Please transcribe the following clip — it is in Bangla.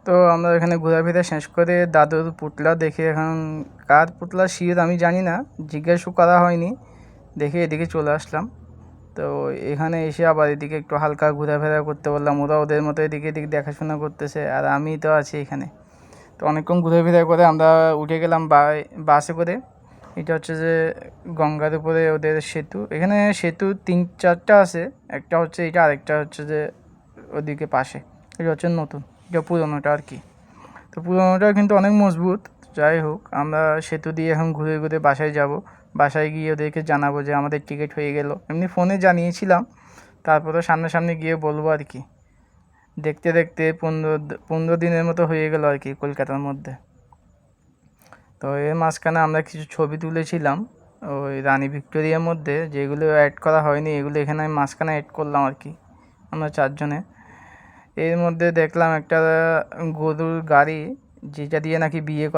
তো আমরা এখানে ঘোরাফেরা শেষ করে দাদুর পুতলা দেখে, এখন কার পুতলা শিওর আমি জানি না, জিজ্ঞাসাও করা হয়নি, দেখে এদিকে চলে আসলাম। তো এখানে এসে আবার এদিকে একটু হালকা ঘোরাফেরা করতে বললাম, ওরা ওদের মতো এদিকে এদিকে দেখাশোনা করতেছে, আর আমি তো আছি এখানে। তো অনেকক্ষণ ঘোরাফেরা করে আমরা উঠে গেলাম বাসে করে। এটা হচ্ছে যে গঙ্গার উপরে ওদের সেতু, এখানে সেতু 3-4টা আছে, একটা হচ্ছে এটা, আরেকটা হচ্ছে যে ওদিকে পাশে, এটা হচ্ছে নতুন, এটা পুরোনোটা আর কি। তো পুরোনোটা কিন্তু অনেক মজবুত। যাই হোক, আমরা সেতু দিয়ে এখন ঘুরে ঘুরে বাসায় যাব। বাসায় গিয়ে ওদেরকে জানাবো যে আমাদের টিকিট হয়ে গেল, এমনি ফোনে জানিয়েছিলাম, তারপরে সামনাসামনি গিয়ে বলবো আর কি। দেখতে দেখতে 15 দিনের মতো হয়ে গেল আর কি কলকাতার মধ্যে। তো এর মাঝখানে আমরা কিছু ছবি তুলেছিলাম ওই রানী ভিক্টোরিয়ার মধ্যে, যেগুলো অ্যাড করা হয়নি, এগুলো এখানে আমি মাঝখানে অ্যাড করলাম আর কি, আমরা 4 জনে। এর মধ্যে দেখলাম একটা গরুর গাড়ি, যেটা দিয়ে নাকি বিয়ে